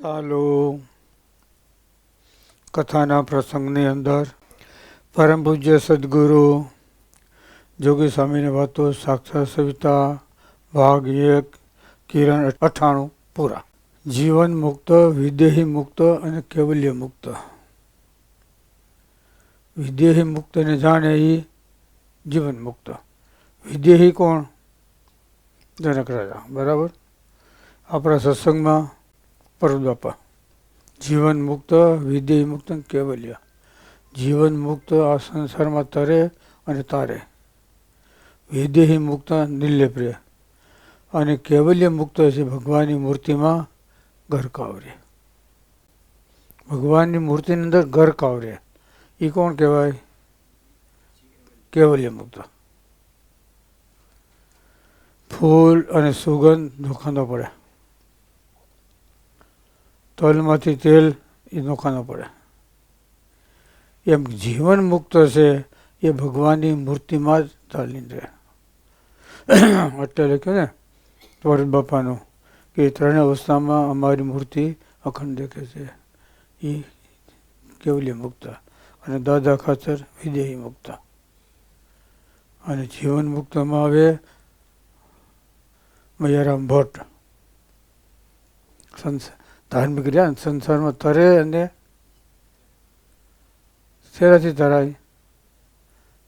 ચાલો કથાના પ્રસંગની અંદર પરમ પૂજ્ય સદગુરુ જોગી સ્વામીની વાતો સાક્ષાત સવિતા ભાગ 1 કિરણ 98 પૂરા. જીવન મુક્ત, વિદેહી મુક્ત અને કેવલ્ય મુક્ત. વિદેહી મુક્તને જાણે એ જીવન મુક્ત. વિદેહી કોણ? જનક રાજા. બરાબર. આપણા સત્સંગમાં પરમબાપા જીવન મુક્ત, વિદેહી મુક્ત અને કેવલ્ય. જીવન મુક્ત આ સંસારમાં તરે અને તારે, વિદેહી મુક્ત નિર્લેપ રહે અને કેવલ્ય મુક્ત છે ભગવાનની મૂર્તિમાં ગરકાવ રહે. ભગવાનની મૂર્તિની અંદર ગરકાવ રહે એ કોણ કહેવાય? કેવલ્ય મુક્ત. ફૂલ અને સુગંધ નોખા ન પડે, તલમાંથી તેલ એ નોખા ન પડે. એમ જીવન મુક્ત છે એ ભગવાનની મૂર્તિમાં જ ચાલીને રહે. એટલે લખ્યું ને પરમ બાપાનું કે ત્રણેય અવસ્થામાં અમારી મૂર્તિ અખંડ દેખે છે, એ કેવલ્ય મુક્ત. અને દાદા ખાતર વિદેહી મુક્ત. અને જીવન મુક્તમાં આવે મયારામ ભટ્ટ. ધાર્મિક રહ્યા ને સંસારમાં તરે અને શેરાથી તરાય?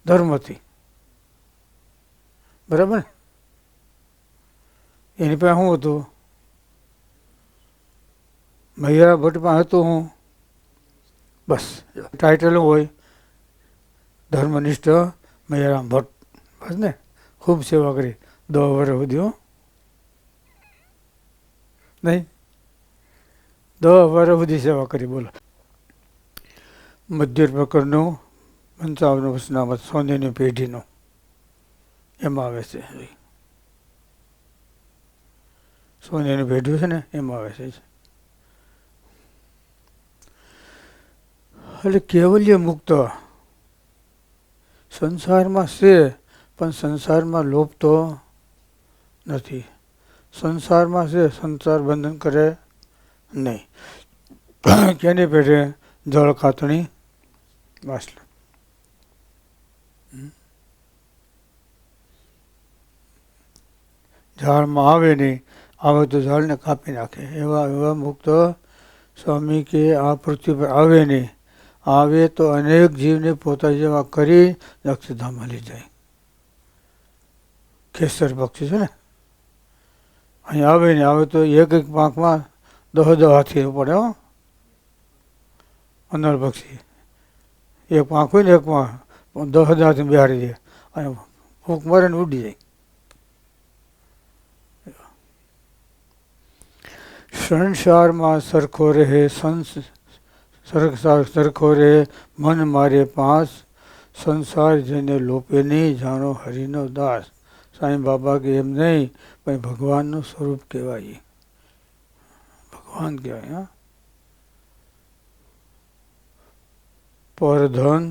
ધર્મથી. બરાબર ને? એની પાસે શું હતું? મૈયારામ ભટ્ટ પાસે હતું હું બસ ટાઇટલ હોય ધર્મનિષ્ઠ મૈયારામ ભટ્ટ. બસ ને, ખૂબ સેવા કરી 10 વર્ષ સુધી. નહીં, 10 વર્ષ સુધી સેવા કરી. બોલો. મધ્ય પ્રકરણનું 55 વચનામત સોનેની પેઢીનું એમાં આવે છે. સોનેની પેઢી છે ને એમાં આવે છે. એટલે કેવલ્ય મુક્ત સંસારમાં છે પણ સંસારમાં લોભ તો નથી. સંસારમાં છે, સંસાર બંધન કરે નહીં. કેની પેઢે? જળ ખાતણી વાસલા. ઝાડમાં આવે નહીં, આવે તો ઝાડને કાપી નાખે. એવા મુક્ત સ્વામી કે આ પૃથ્વી પર આવે નહીં, આવે તો અનેક જીવને પોતા જેવા કરી અક્ષરધામમાં લઈ જાય. ખેસર પક્ષી છે ને, અહીં આવે ને આવે તો એક પાંખમાં 10 હાથી પડે. અનર પક્ષી એક પાંખ હોય ને, એક પાંખ 10 હાથી બિહારી દે અને ફૂંક મારે ને ઉડી જાય. સંસારમાં સરખો રહે, સરખો રહે મન મારે પાંચ, સંસાર જેને લોપે નહીં જાણો હરિનો દાસ. સાંઈ બાબા કે એમ નહીં, પણ ભગવાનનું સ્વરૂપ કહેવાય. ભગવાન કહેવાય. હા, પર ધન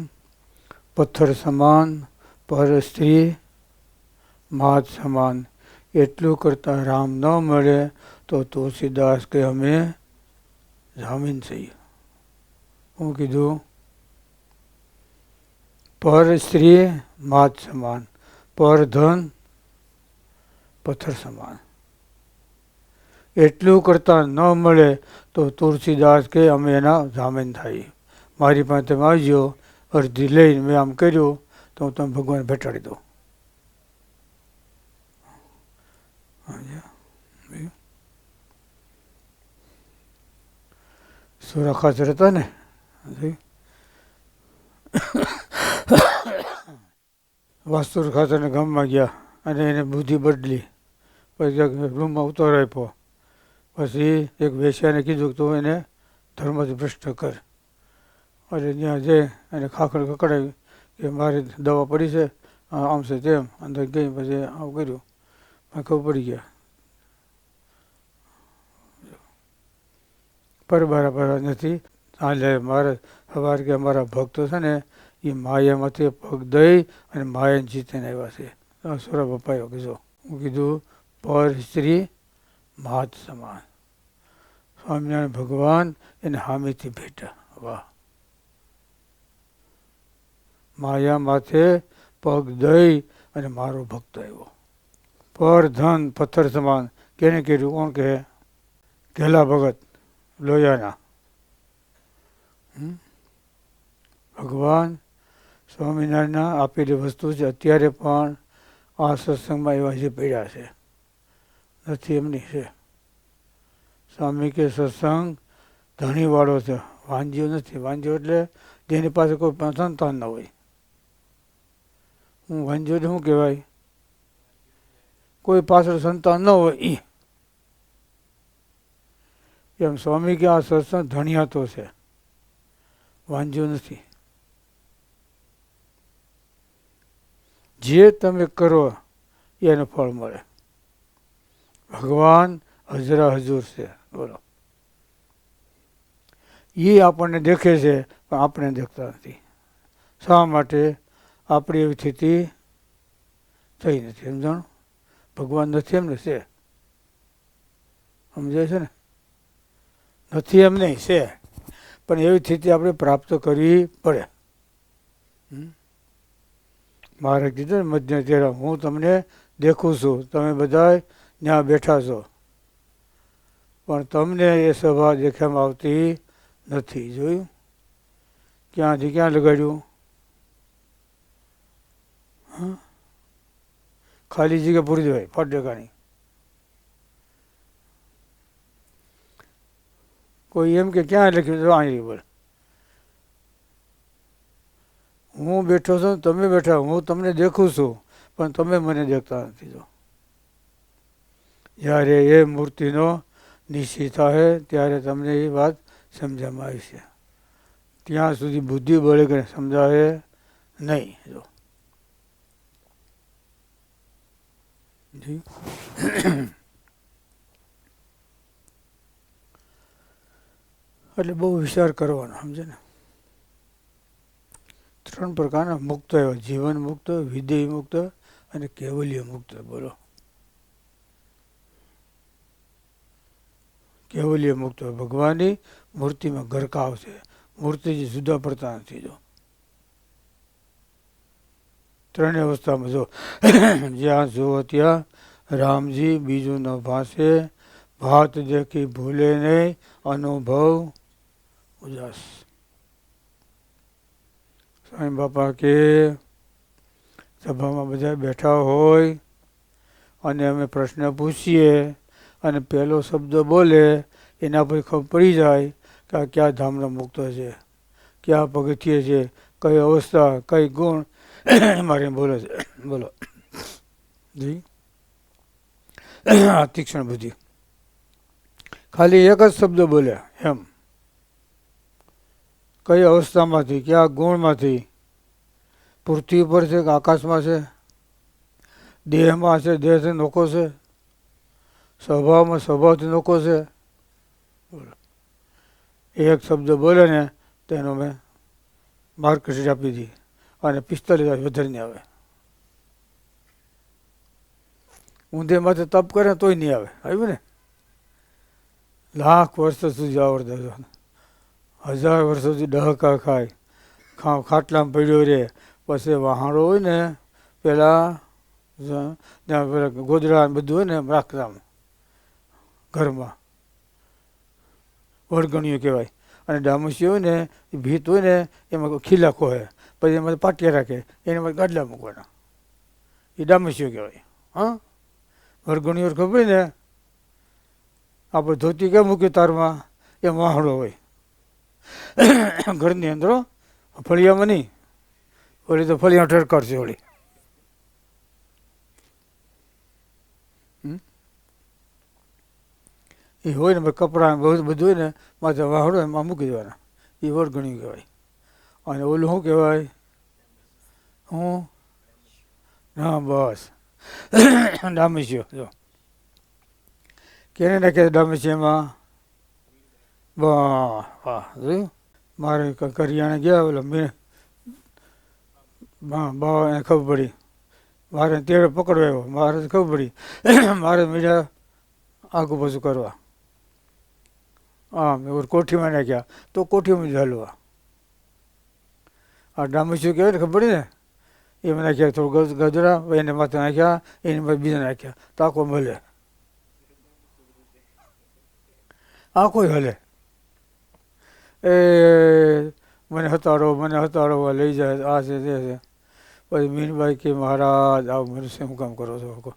પથ્થર સમાન, પર સ્ત્રી માત સમાન. એટલું કરતા રામ ન મળે તો તુલસીદાસ કે અમે જામીન છીએ. હું કીધું? પર સ્ત્રી માત સમાન, પર ધન પથ્થર સમાન. એટલું કરતા ન મળે તો તુલસીદાસ કે અમે એના જામીન થાય. મારી પાસે તમે આવજો, અડધી લઈને મેં આમ કર્યું તો હું તમે ભગવાન ભેટાડી દઉં. સુરા ખાતર હતા ને, વાસ્તુર ખાતરના ગામમાં ગયા અને એને બુદ્ધિ બદલી. પછી રૂમમાં ઉતાર આપ્યો. પછી એક વેશ્યાને કીધું કે તું એને ધર્મથી ભ્રષ્ટ કર. એટલે ત્યાં જઈ અને ખાખર કકડાવી કે મારી દવા પડી છે, આમ છે તેમ. અંદર ગઈ પછી આવું કર્યું, ખબર પડી ગયા. બરાબર નથી. એટલે મારે સવાર કે અમારા ભક્તો છે ને એ માયામાંથી પગ દઈ અને માયાને જીતીને આવ્યા છે. સુરા બપાયો કીધું. હું કીધું પર સ્ત્રી માત સમાન. સ્વામિનારાયણ ભગવાન એને હામેથી ભેટા. વાહ! માયા માથે પગ દઈ અને મારો ભક્ત આવ્યો. પર ધન પથ્થર સમાન. કેને કર્યું? કોણ કહે? ઘેલા ભગત લોયાના. ભગવાન સ્વામિનારાયણના આપેલી વસ્તુ છે. અત્યારે પણ આ સત્સંગમાં એવા જે પડ્યા છે નથી એમની છે. સ્વામી કે સત્સંગ ધણીવાળો છે, વાંજીઓ નથી. વાંજીઓ એટલે જેની પાસે કોઈ સંતાન ન હોય. હું વાંજીઓ એટલે શું કહેવાય? કોઈ પાછળ સંતાન ન હોય એ. એમ સ્વામી કે આ સત્સંગ ધણિયાતો છે, વાંજીઓ નથી. જે તમે કરો એનું ફળ મળે. ભગવાન હજરા હજુર છે. બોલો. એ આપણને દેખે છે પણ આપણે દેખતા નથી. શા માટે? આપણી એવી સ્થિતિ થઈ નથી. સમજાણું? ભગવાન નથી એમને છે. સમજાય છે ને? નથી એમ નહીં, છે. પણ એવી સ્થિતિ આપણે પ્રાપ્ત કરવી પડે. મારે કીધું ને મધ્ય તેરા, હું તમને દેખું છું, તમે બધા ત્યાં બેઠા છો, પણ તમને એ સભા દેખામાં આવતી નથી. જોયું? ક્યાંથી ક્યાં લગાડ્યું? ખાલી જગ્યા પૂરી દેવાય 5%. કોઈ એમ કે ક્યાં લખ્યું તો અહીં બોલ. હું બેઠો છું, તમે બેઠા, હું તમને દેખું છું પણ તમે મને દેખતા નથી. જો જ્યારે એ મૂર્તિનો નિશ્ચય થાય ત્યારે તમને એ વાત સમજવામાં આવી છે. ત્યાં સુધી બુદ્ધિ બળે કે સમજાવે નહીં. જો એટલે બહુ વિચાર કરવાનો. સમજે ને? 3 પ્રકારના મુક્ત એવા: જીવન મુક્ત, વિદેય મુક્ત અને કેવલ્ય મુક્ત. બોલો. કેવલ્ય મુક્ત ભગવાનની મૂર્તિમાં ગરકાવ છે. મૂર્તિથી જુદા પડતા નથી. જો 3 અવસ્થામાં જો જ્યાં જુઓ ત્યાં રામજી, બીજું ન ભાષે, ભાત દેખી ભૂલે નહીં, અનુભવ ઉજાસ. સ્વામી બાપા કે સભામાં બધા બેઠા હોય અને અમે પ્રશ્ન પૂછીએ અને પહેલો શબ્દ બોલે એના પર ખબર પડી જાય કે આ કયા ધામનો મુક્ત છે, કયા પગથિયે છે, કઈ અવસ્થા, કઈ ગુણ મારે બોલે છે. બોલો જી. આ તીક્ષ્ણ બુદ્ધિ. ખાલી એક જ શબ્દ બોલ્યા એમ. કઈ અવસ્થામાંથી, કયા ગુણમાંથી, પૃથ્વી પર છે કે આકાશમાં છે, દેહમાં છે, દેહથી નોખો છે, સ્વભાવમાં સ્વભાવથી નોખો છે. એક શબ્દ બોલે ને તેનો મેં માર્કશીટ આપી દી અને 45 વધારીને આવે. ઊંધે માથે તપ કરે તોય નહીં આવે. આવ્યું ને? લાખ વર્ષ સુધી આવડતા, 1000 વર્ષ સુધી ડહકા ખાય, ખાટલામાં પડ્યો રે, પછી વહાણો હોય ને પેલા ગોદડા બધું હોય ને રાખતા ઘરમાં, વળગણીઓ કહેવાય. અને ડામુસી હોય ને એ ભીત હોય ને એમાં ખીલા ખોહે, પછી એમાં પાટિયા રાખે, એનામાં ગાડલા મૂકવાના, એ ડામસીઓ કહેવાય. હા, વળગણીઓ ખબર ને આપણે ધોતી કેમ મૂકી તારમાં, એ વાહડો હોય ઘરની અંદર, ફળિયામાં નહીં. ઓલી તો ફળિયા ઠરકારશે ઓલી. એ હોય ને કપડાં બધું હોય ને માથે વાહડો એમાં મૂકી દેવાના, એ વળગણી કહેવાય. અને ઓલું શું કહેવાય? હું હા બસ ડામસીઓ. જો કેને નાખે ડામસીમાં? વાહ વાહ. જોયું? મારે કરિયાણે ગયા ઓલા મેં બાવા એને ખબર પડી, મારે તેડે પકડવા આવ્યો, મારે ખબર પડી મારે મીઠા આગુ પાછું કરવા. આમ કોઠીમાં નાખ્યા તો કોઠીમાં જ હલવા. આ ડામસ્યું કહેવાય ને ખબર ને એમાં નાખ્યા થોડું ગજરા એને માથે નાખ્યા એની માથે બીજા નાખ્યા તો આખો મળે આખો હલે. એ મને હતાડો લઈ જાય આ છે તે છે. પછી મીનભાઈ કે મહારાજ આવ મને શું કામ કરો છો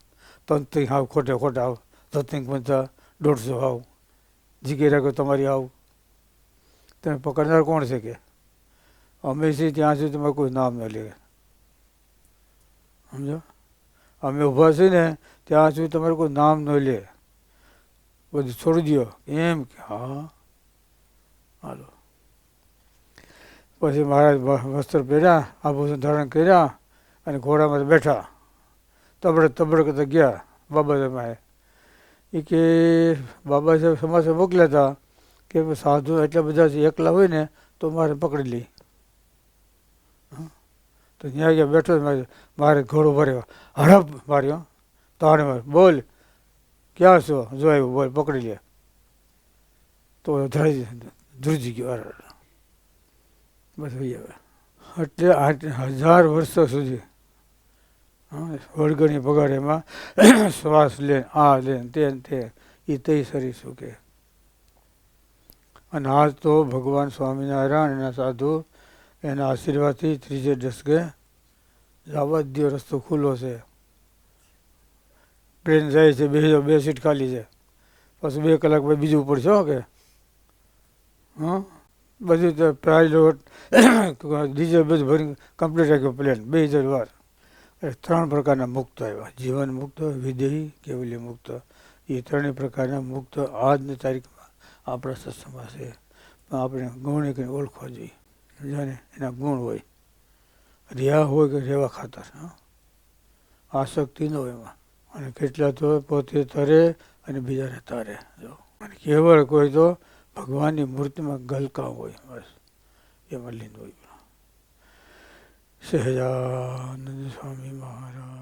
તંત્રી હાવ ખોટે ખોટા આવ સત્સંગ પંચા 150 આવ જીગે રાખો તમારી આવ તમે પકડનાર કોણ છે કે અમે છીએ ત્યાં સુધી તમારે કોઈ નામ ન લે સમજો અમે ઊભા છીએ ને ત્યાં સુધી તમારે કોઈ નામ ન લે બધું છોડી દો એમ કે હા હાલો. પછી મહારાજ વસ્ત્ર પહેર્યા આભૂષણ ધારણ કર્યા અને ઘોડામાં બેઠા તબડક ગયા બાબા સાહેબ. એ કે બાબા સાહેબ સમાચાર મોકલ્યા હતા કે સાધુ એટલા બધા એકલા હોય ને તો મારે પકડી લઈ. તો ત્યાં ગયા બેઠો મારે ઘોડો ભર્યો હડપ માર્યો તાણે મારે બોલ ક્યાં છો જો આવ્યો બોલ પકડી લે તો ધ્રુજી ગયો બસ એટલે 1000 વર્ષો સુધી વળગણી પગાર એમાં શ્વાસ લે આ લે તે એ તઈ સરી શકે. અને આજ તો ભગવાન સ્વામિનારાયણ એના સાધુ એના આશીર્વાદથી ત્રીજે દશકે જવા દો રસ્તો ખુલ્લો છે. ટ્રેન જાય છે 2 સીટ ખાલી છે પછી 2 કલાક પછી બીજું પડશે કે બધું તો પ્રાઇવેટ ડીઝલ બધું ભરીને કમ્પ્લીટ રાખ્યો પ્લેન 2000 વાર. 3 પ્રકારના મુક્ત આવ્યા જીવન મુક્ત વિદેહી કેવલ્ય મુક્ત એ 3 પ્રકારના મુક્ત આજની તારીખમાં આપણા સત્સંગમાં છે. પણ આપણે ગુણ કરીને ઓળખવા જોઈએ જાણે એના ગુણ હોય રહ્યા હોય કે રહેવા ખાતર આસક્તિ ન હોય એમાં. અને કેટલા તો પોતે તરે અને બીજાને તારે જો અને કેવળ કોઈ તો ભગવાનની મૂર્તિમાં ગલકા હોય બસ એમાં લીન હોય. સહજાનંદ સ્વામી મહારાજ